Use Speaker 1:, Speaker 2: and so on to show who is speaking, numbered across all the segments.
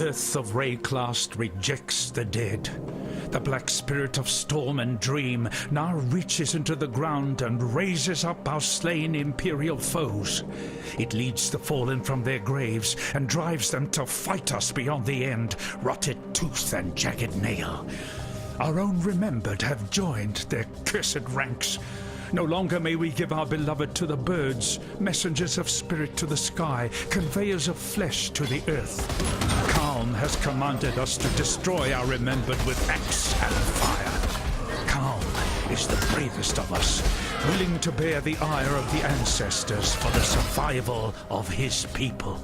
Speaker 1: earth of Rayclast rejects the dead. The black spirit of storm and dream now reaches into the ground and raises up our slain imperial foes. It leads the fallen from their graves and drives them to fight us beyond the end, rotted tooth and jagged nail. Our own remembered have joined their cursed ranks. No longer may we give our beloved to the birds, messengers of spirit to the sky, conveyors of flesh to the earth. Calm has commanded us to destroy our remembered with axe and fire. Calm is the bravest of us, willing to bear the ire of the ancestors for the survival of his people.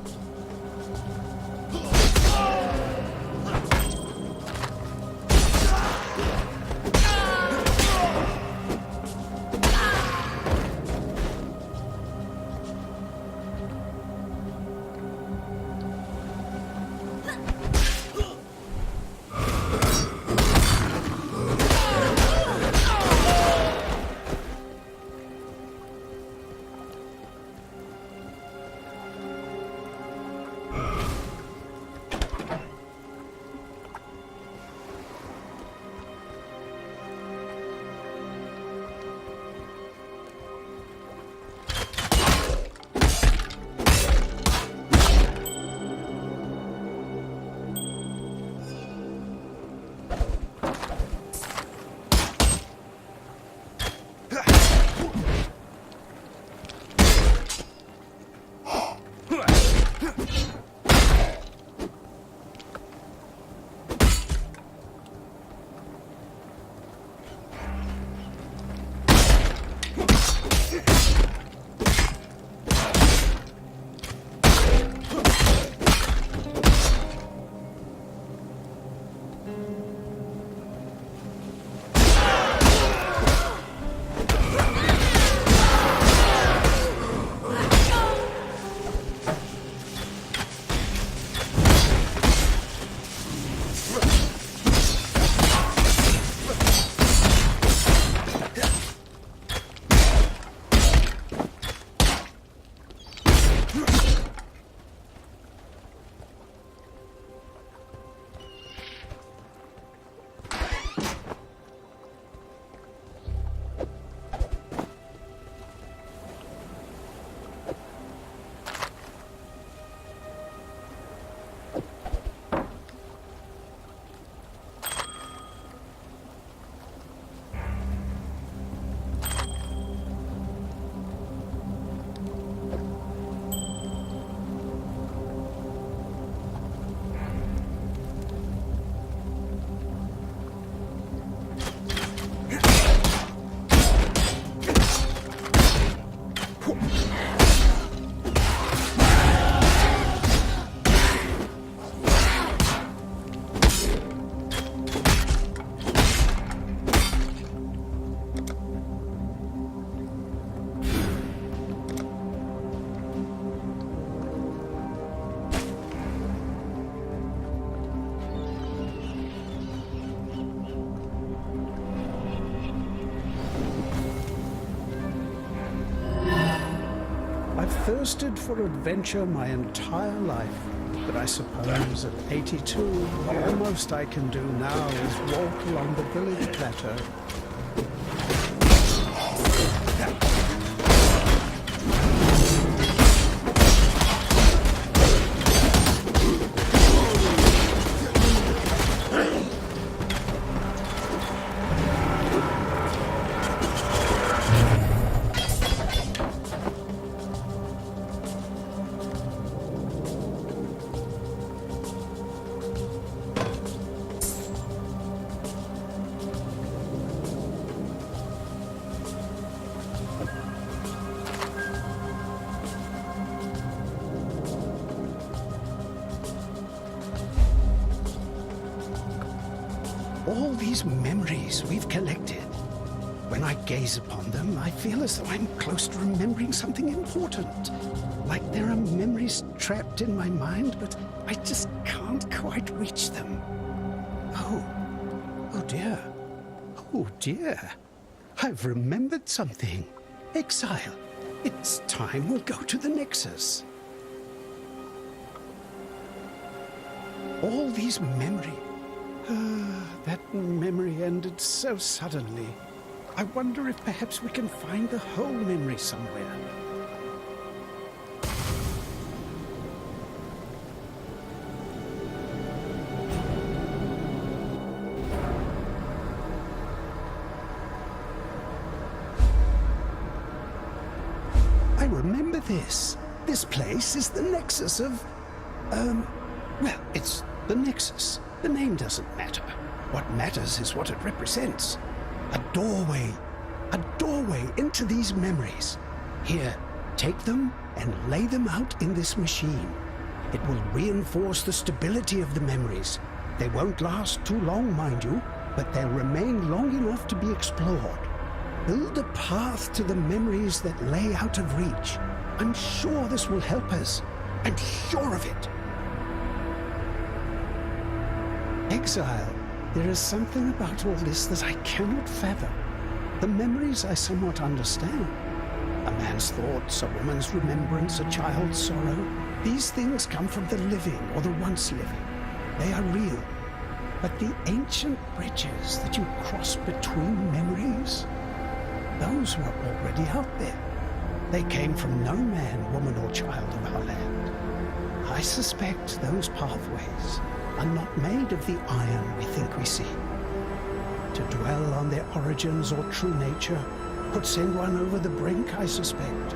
Speaker 2: Thirsted for adventure my entire life, but I suppose at 82, the most I can do now is walk along the village plateau. All these memories we've collected. When I gaze upon them, I feel as though I'm close to remembering something important. Like there are memories trapped in my mind, but I just can't quite reach them. Oh dear. Oh dear. I've remembered something. Exile. It's time we go to the Nexus. All these memories. That memory ended so suddenly. I wonder if perhaps we can find the whole memory somewhere. I remember this. This place is the nexus of... well, it's the nexus. The name doesn't matter. What matters is what it represents. A doorway into these memories. Here, take them and lay them out in this machine. It will reinforce the stability of the memories. They won't last too long, mind you, but they'll remain long enough to be explored. Build a path to the memories that lay out of reach. I'm sure this will help us. I'm sure of it. Exile. There is something about all this that I cannot fathom. The memories I somewhat understand. A man's thoughts, a woman's remembrance, a child's sorrow. These things come from the living or the once living. They are real. But the ancient bridges that you cross between memories, those were already out there. They came from no man, woman, or child of our land. I suspect those pathways are not made of the iron we think we see. To dwell on their origins or true nature could send one over the brink, I suspect.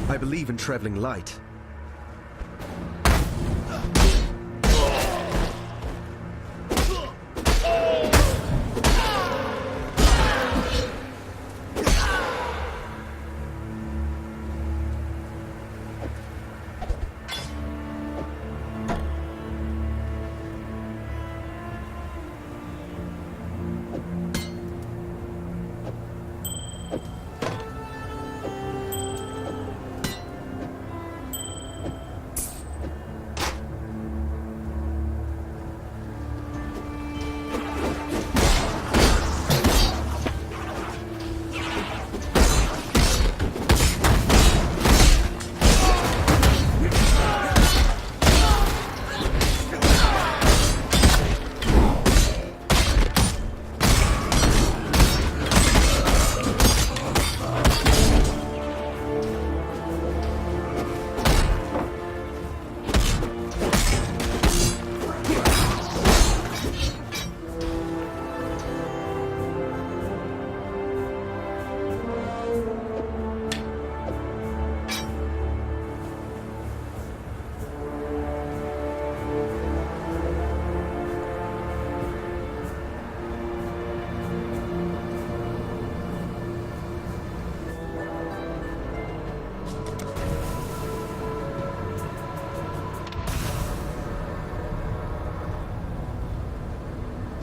Speaker 3: I believe in traveling light.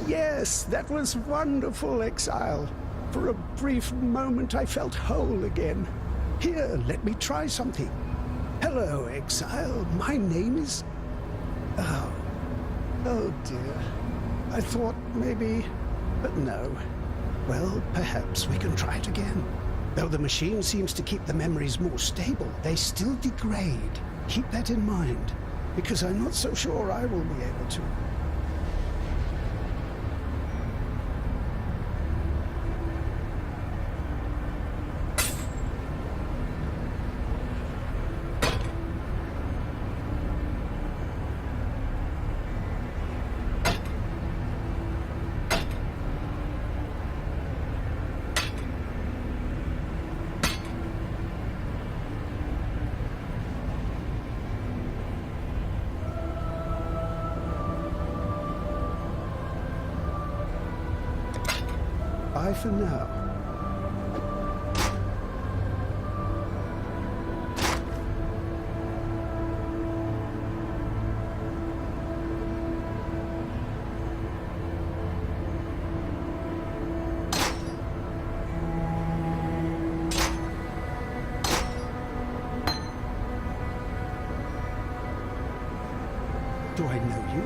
Speaker 2: Yes, that was wonderful, Exile. For a brief moment I felt whole again. Here, let me try something. Hello, Exile. My name is... Oh dear. I thought maybe... But no. Well, perhaps we can try it again. Though the machine seems to keep the memories more stable, they still degrade. Keep that in mind, because I'm not so sure I will be able to. Bye for now. Do I know you?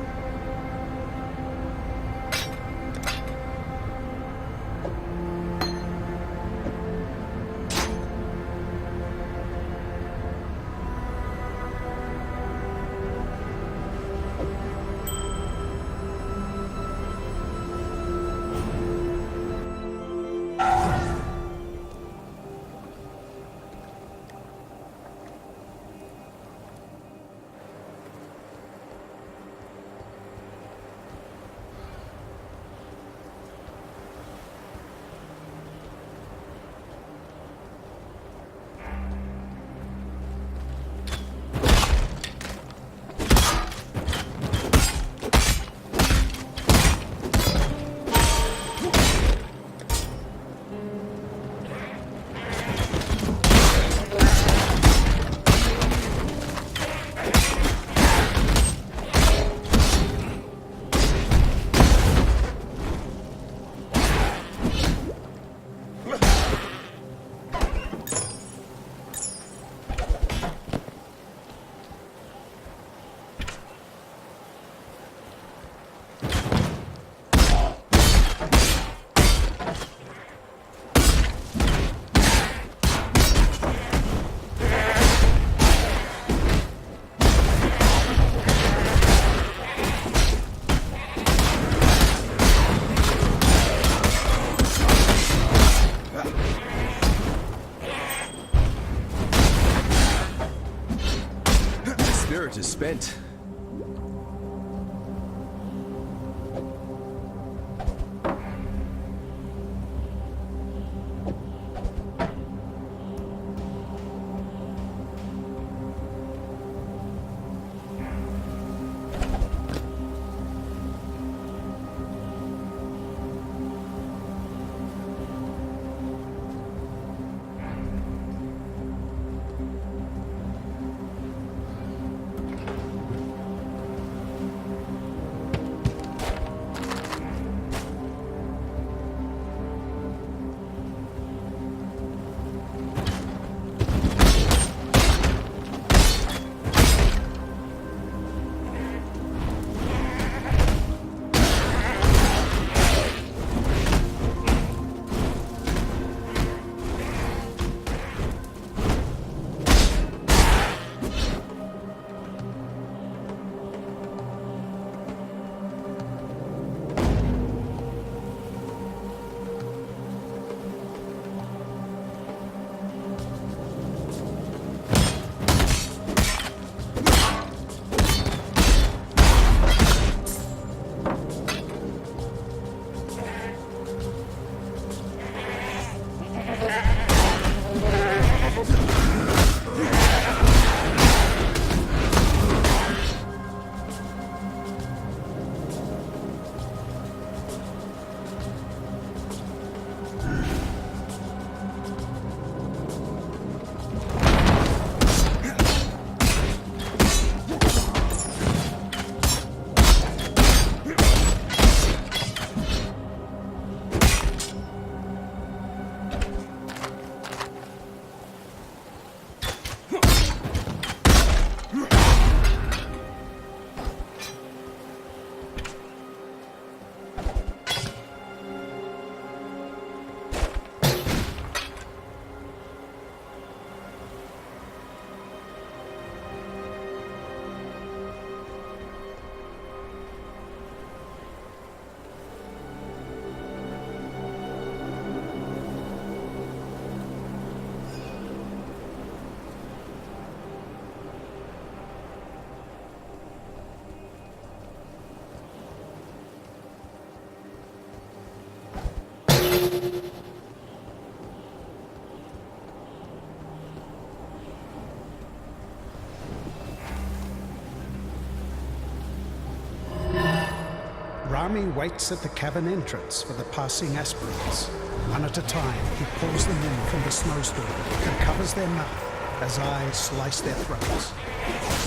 Speaker 2: Rami waits at the cavern entrance for the passing aspirants. One at a time, he pulls them in from the snowstorm and covers their mouth as eyes slice their throats.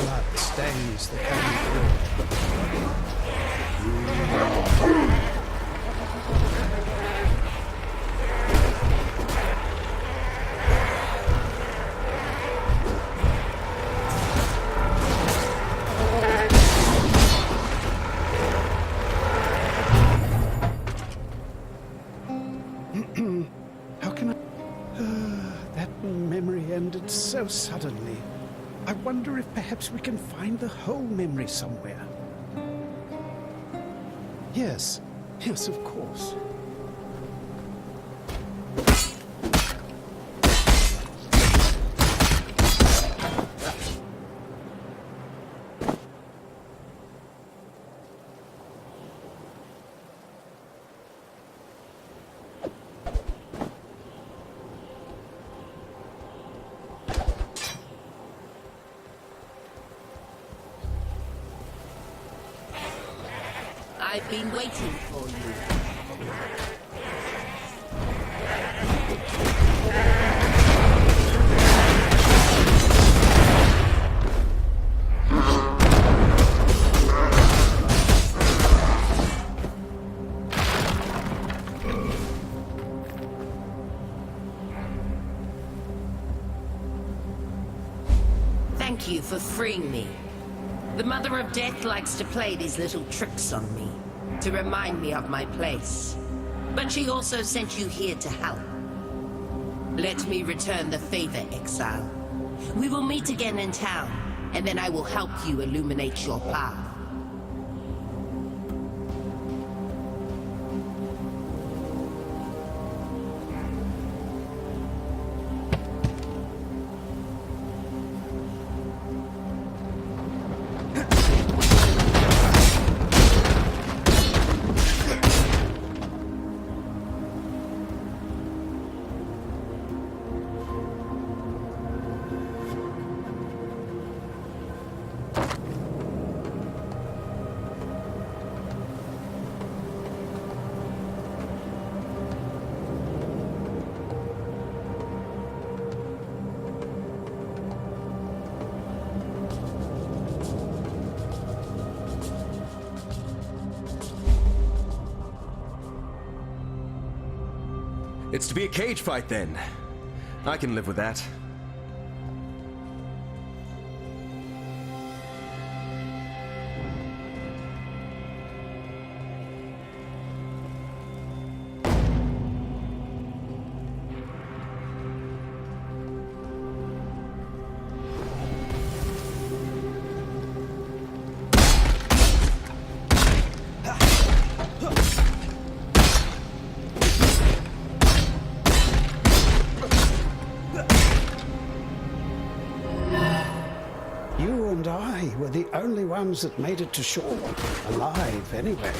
Speaker 2: Blood stains the cavern floor. How can I... that memory ended so suddenly. I wonder if perhaps we can find the whole memory somewhere. Yes, yes, of course.
Speaker 4: I've been waiting for you. Thank you for freeing me. The Mother of Death likes to play these little tricks on me, to remind me of my place. But she also sent you here to help. Let me return the favor, exile. We will meet again in town, and then I will help you illuminate your path.
Speaker 3: It's to be a cage fight, then. I can live with that.
Speaker 2: You and I were the only ones that made it to shore. Alive, anyway.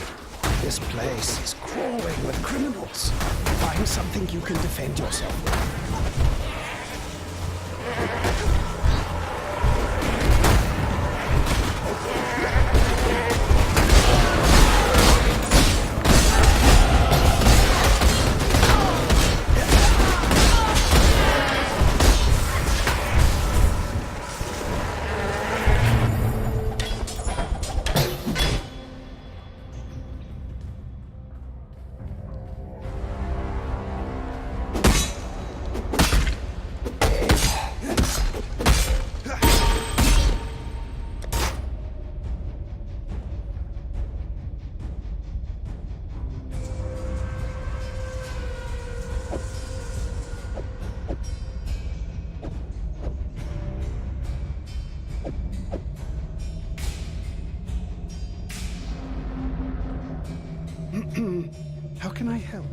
Speaker 2: This place is crawling with criminals. Find something you can defend yourself with. How can I help?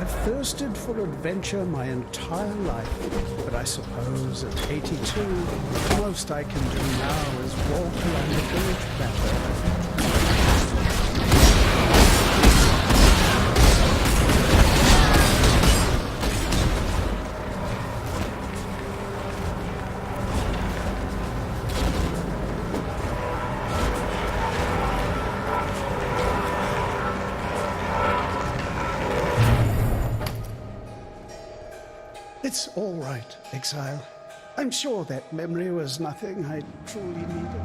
Speaker 2: I've thirsted for adventure my entire life, but I suppose at 82, the most I can do now is walk along the village path. It's all right, Exile. I'm sure that memory was nothing I truly needed.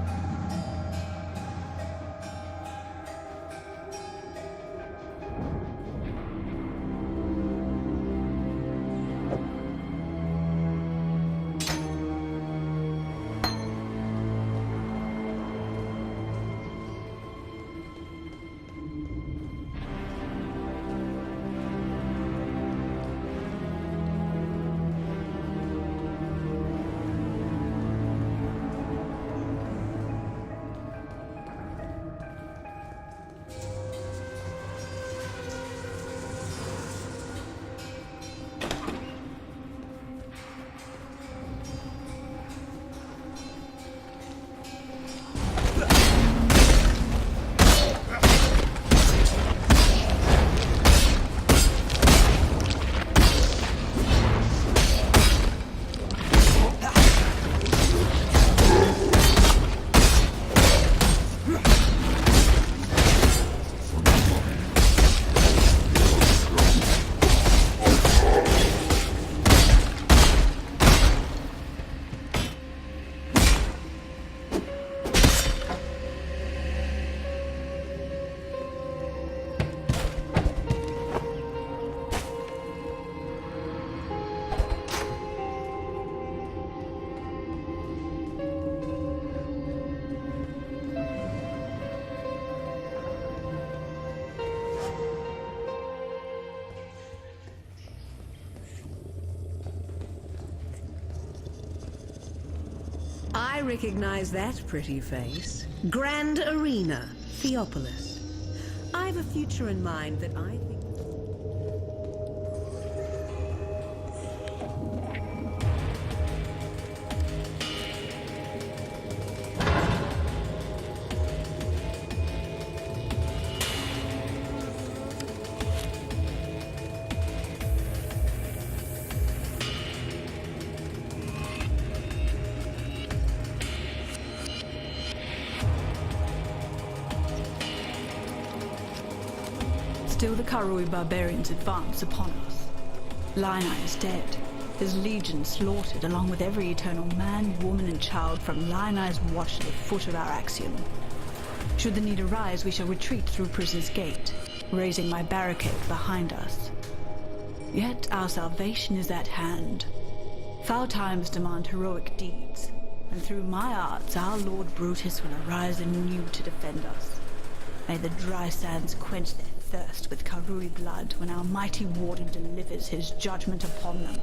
Speaker 5: I recognize that pretty face. Grand Arena, Theopolis. I've a future in mind that I think...
Speaker 6: Still the Karui barbarians advance upon us. Lionai is dead, his legion slaughtered along with every eternal man, woman and child from Lionai's watch to the foot of our axiom. Should the need arise, we shall retreat through Prisoner's Gate, raising my barricade behind us. Yet our salvation is at hand. Foul times demand heroic deeds, and through my arts our Lord Brutus will arise anew to defend us. May the dry sands quench their thirst with Karui blood when our mighty warden delivers his judgment upon them.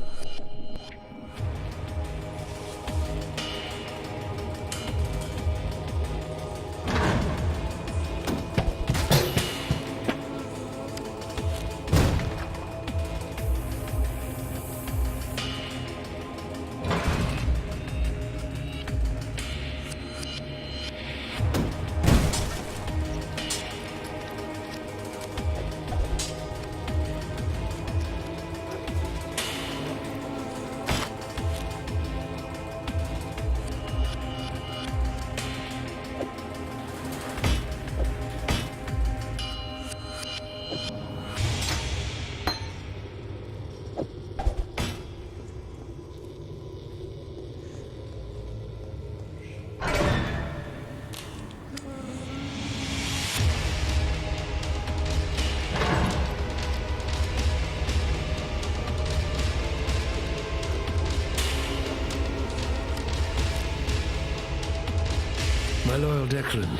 Speaker 7: My loyal Declan,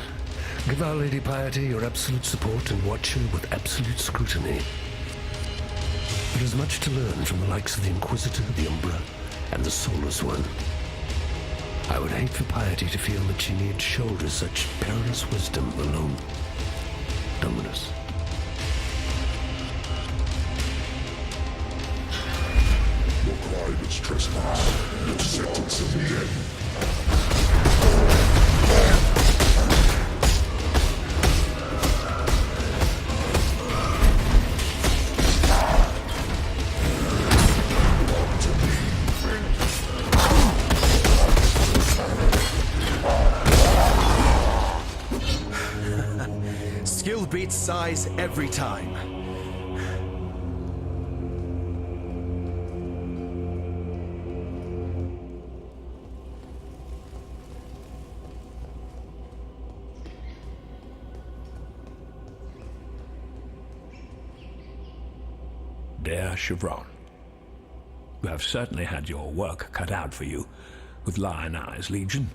Speaker 7: give Our Lady Piety your absolute support and watch her with absolute scrutiny. There is much to learn from the likes of the Inquisitor, the Umbra, and the Soulless One. I would hate for Piety to feel that she need shoulder such perilous wisdom alone. Dominus.
Speaker 8: trespass. Your sentence of the end.
Speaker 3: Skill beats size every time.
Speaker 7: Dear Chevron, you have certainly had your work cut out for you with Lion Eye's Legion.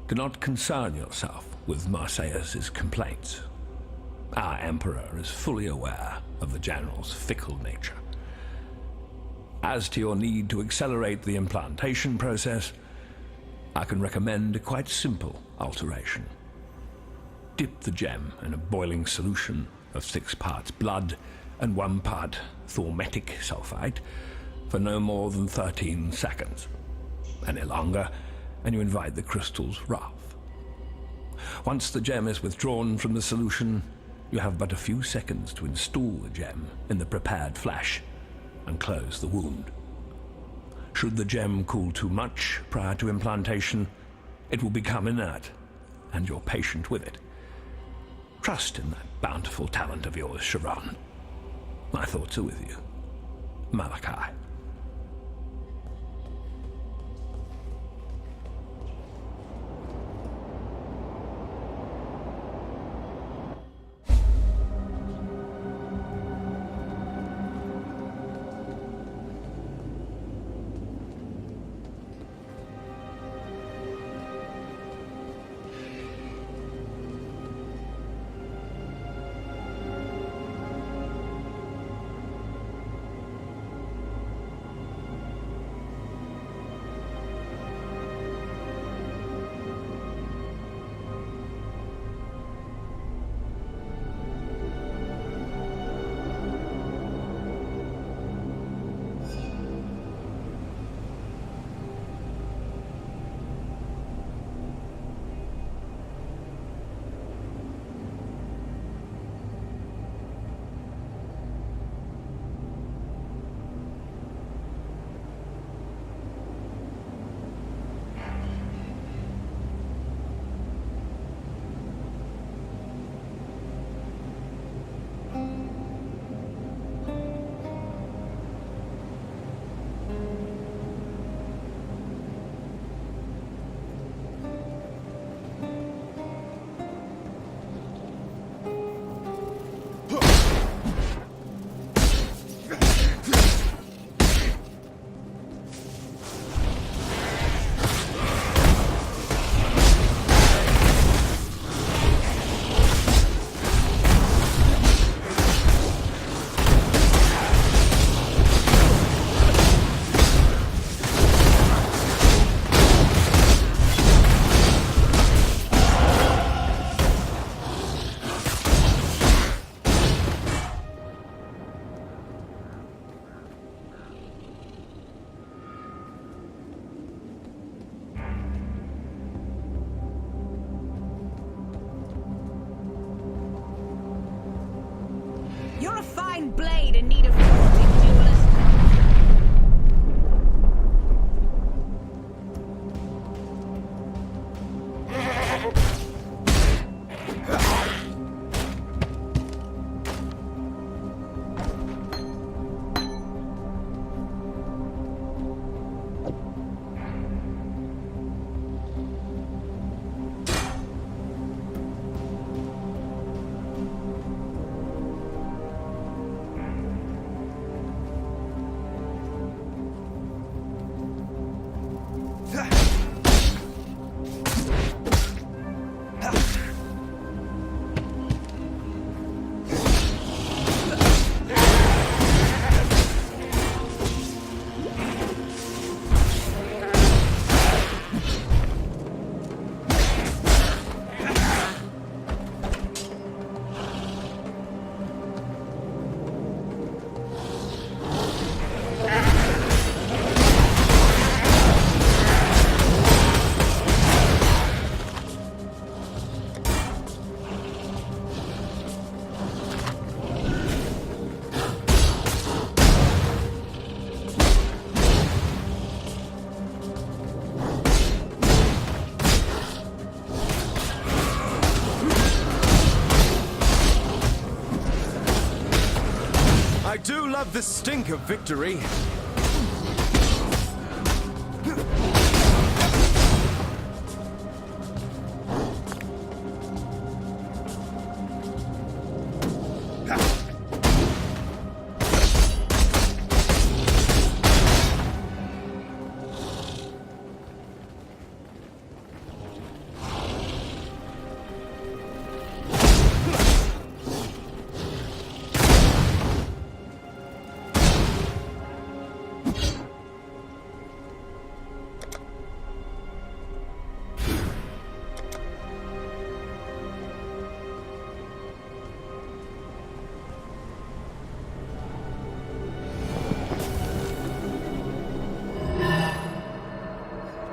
Speaker 7: Do not concern yourself with Marseilles' complaints. Our Emperor is fully aware of the General's fickle nature. As to your need to accelerate the implantation process, I can recommend a quite simple alteration. Dip the gem in a boiling solution of 6 parts blood and 1 part thormetic sulfite for no more than 13 seconds. Any longer, and you invite the crystal's wrath. Once the gem is withdrawn from the solution, you have but a few seconds to install the gem in the prepared flesh and close the wound. Should the gem cool too much prior to implantation, it will become inert, and you're patient with it. Trust in that bountiful talent of yours, Chevron. My thoughts are with you. Malachi.
Speaker 5: You're a fine blade in need of forging, duelist.
Speaker 3: I do love the stink of victory.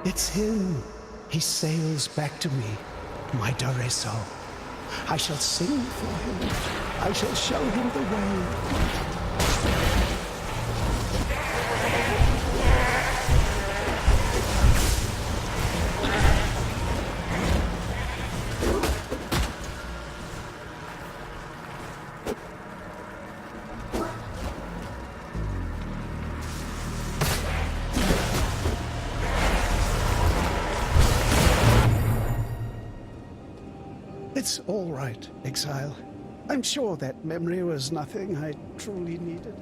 Speaker 2: It's him. He sails back to me, my Doreso. I shall sing for him. I shall show him the way. It's all right, Exile. I'm sure that memory was nothing I truly needed.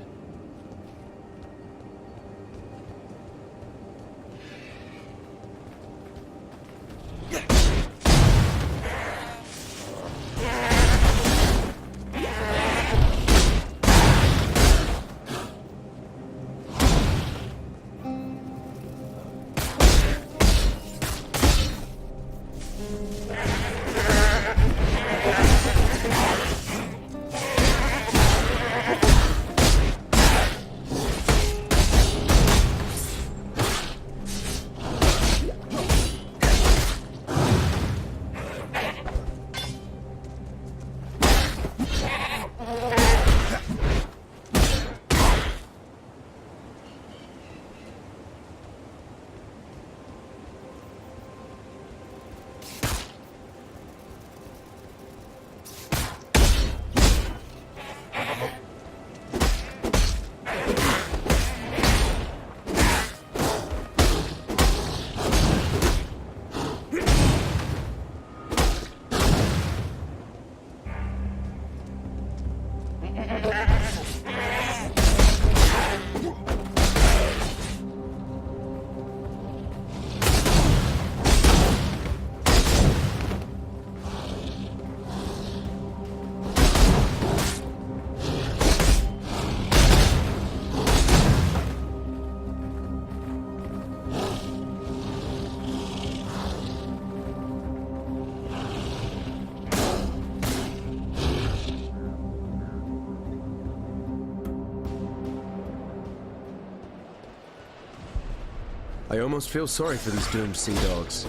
Speaker 3: I almost feel sorry for these doomed sea dogs.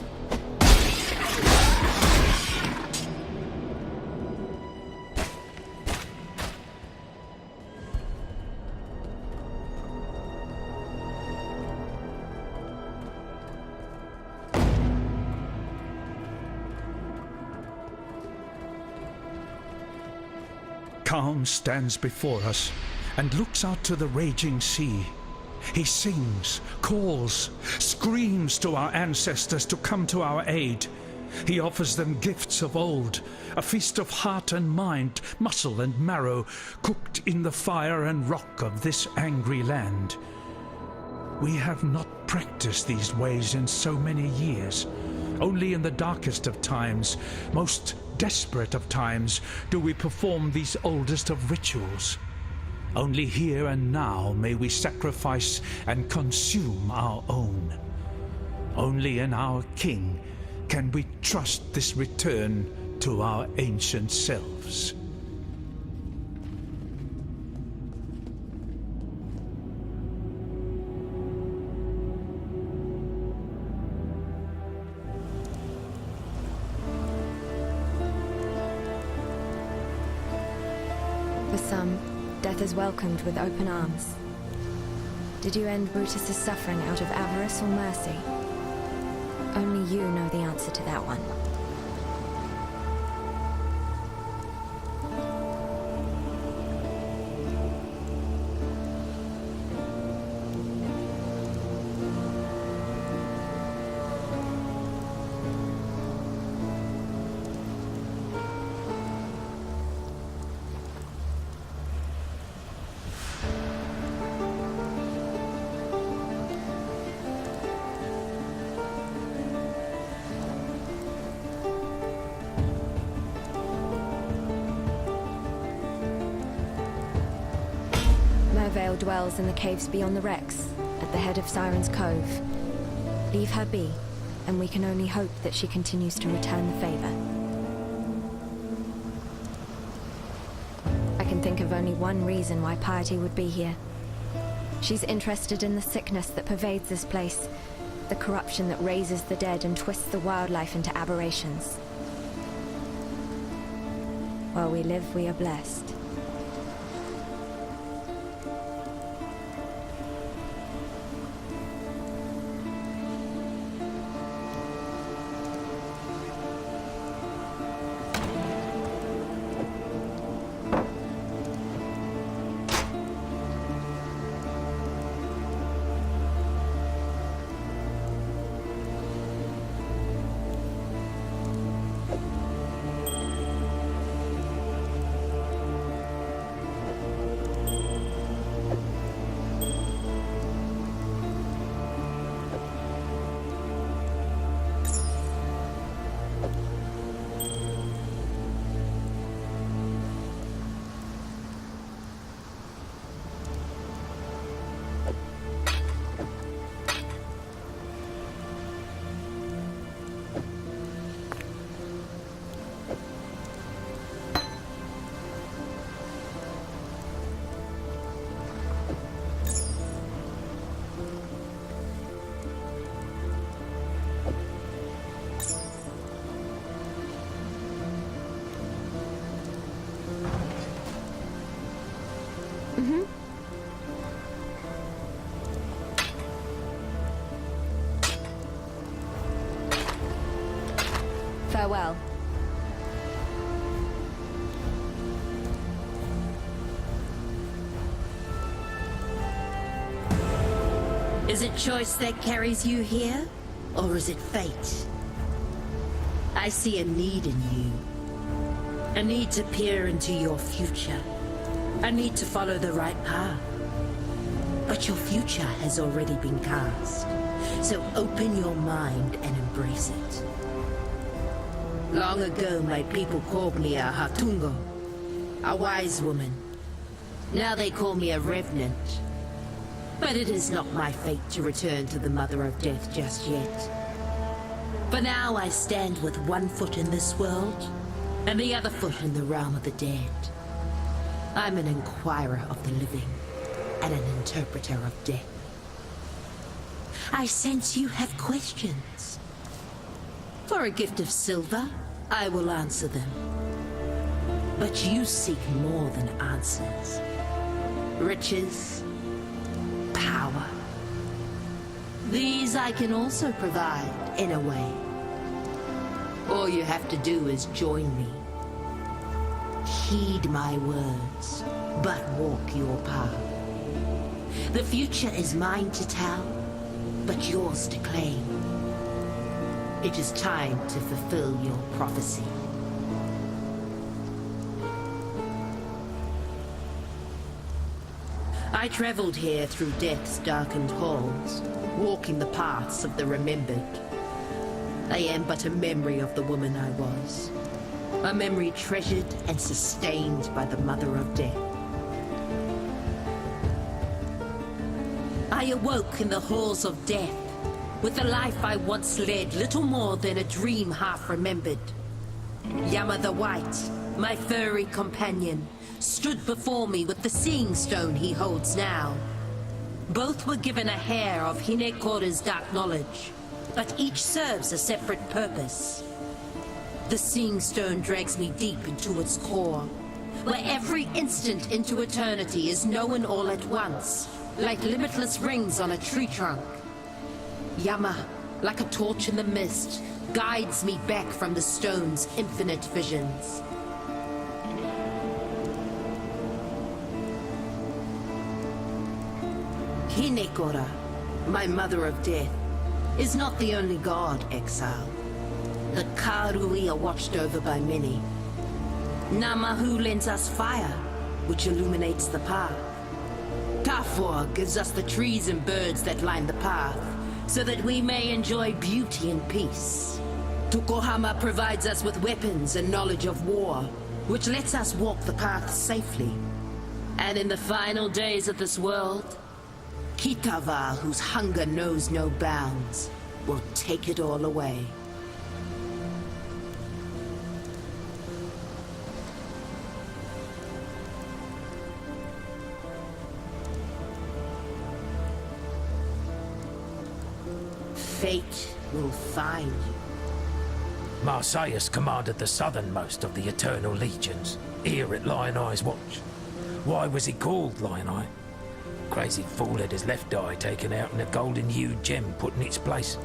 Speaker 1: Calm stands before us and looks out to the raging sea. He sings, calls, screams to our ancestors to come to our aid. He offers them gifts of old, a feast of heart and mind, muscle and marrow, cooked in the fire and rock of this angry land. We have not practiced these ways in so many years. Only in the darkest of times, most desperate of times, do we perform these oldest of rituals. Only here and now may we sacrifice and consume our own. Only in our King can we trust this return to our ancient selves.
Speaker 9: For some, death is welcomed with open arms. Did you end Brutus's suffering out of avarice or mercy? Only you know the answer to that one. Veil dwells in the caves beyond the wrecks, at the head of Siren's Cove. Leave her be, and we can only hope that she continues to return the favor. I can think of only one reason why Piety would be here. She's interested in the sickness that pervades this place, the corruption that raises the dead and twists the wildlife into aberrations. While we live, we are blessed. Farewell.
Speaker 4: Is it choice that carries you here, or is it fate? I see a need in you. A need to peer into your future. A need to follow the right path. But your future has already been cast, so open your mind and embrace it. Long ago, my people called me a Hatungo, a wise woman. Now they call me a revenant. But it is not my fate to return to the Mother of Death just yet. For now, I stand with one foot in this world, and the other foot in the realm of the dead. I'm an inquirer of the living, and an interpreter of death. I sense you have questions. For a gift of silver, I will answer them. But you seek more than answers. Riches, power. These I can also provide, in a way. All you have to do is join me. Heed my words, but walk your path. The future is mine to tell, but yours to claim. It is time to fulfill your prophecy. I traveled here through death's darkened halls, walking the paths of the remembered. I am but a memory of the woman I was. A memory treasured and sustained by the Mother of Death. I awoke in the halls of death, with the life I once led little more than a dream half remembered. Yama the White, my furry companion, stood before me with the seeing stone he holds now. Both were given a hair of Hinekora's dark knowledge, but each serves a separate purpose. The seeing stone drags me deep into its core, where every instant into eternity is known all at once, like limitless rings on a tree trunk. Yama, like a torch in the mist, guides me back from the stone's infinite visions. Hinekora, my Mother of Death, is not the only god, exile. The Karui are watched over by many. Namahu lends us fire, which illuminates the path. Tafor gives us the trees and birds that line the path, so that we may enjoy beauty and peace. Tukohama provides us with weapons and knowledge of war, which lets us walk the path safely. And in the final days of this world, Kitava, whose hunger knows no bounds, will take it all away. Fate will find you.
Speaker 10: Marseilles commanded the southernmost of the Eternal Legions, here at Lion Eye's watch. Why was he called Lion Eye? Crazy fool had his left eye taken out and a golden-hued gem put in its place.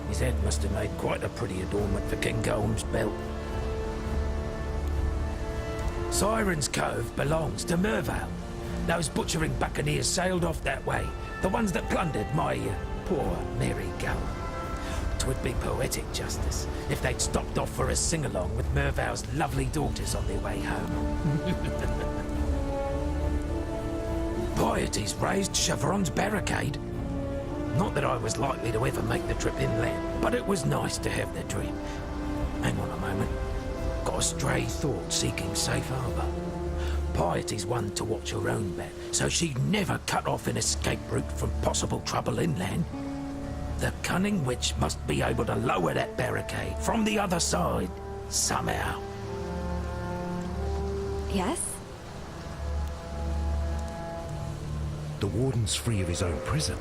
Speaker 10: His head must have made quite a pretty adornment for King Golem's belt. Siren's Cove belongs to Mervale. Those butchering buccaneers sailed off that way, the ones that plundered my poor Mary Gull. 'Twould be poetic justice if they'd stopped off for a sing-along with Mervale's lovely daughters on their way home. Piety's raised Chevron's barricade. Not that I was likely to ever make the trip inland, but it was nice to have the dream. Hang on a moment. Got a stray thought seeking safe harbour. Piety's one to watch her own back, so she'd never cut off an escape route from possible trouble inland. The cunning witch must be able to lower that barricade from the other side, somehow.
Speaker 9: Yes?
Speaker 7: The warden's free of his own prison.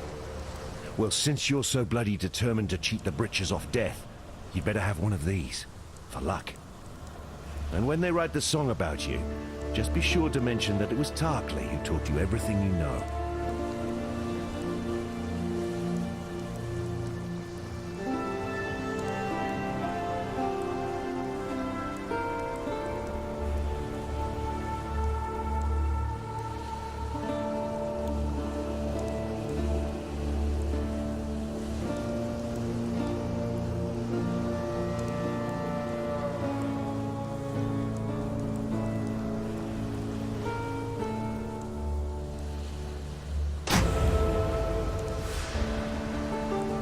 Speaker 7: Well, since you're so bloody determined to cheat the britches off death, you'd better have one of these, for luck. And when they write the song about you, just be sure to mention that it was Tarkley who taught you everything you know.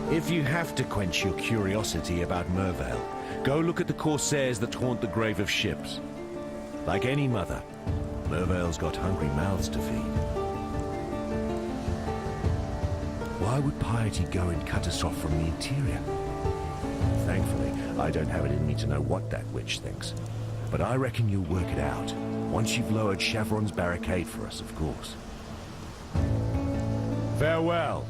Speaker 7: If you have to quench your curiosity about Mervale, go look at the corsairs that haunt the grave of ships. Like any mother, Mervale's got hungry mouths to feed. Why would Piety go and cut us off from the interior? Thankfully, I don't have it in me to know what that witch thinks. But I reckon you'll work it out, once you've lowered Chevron's barricade for us, of course. Farewell.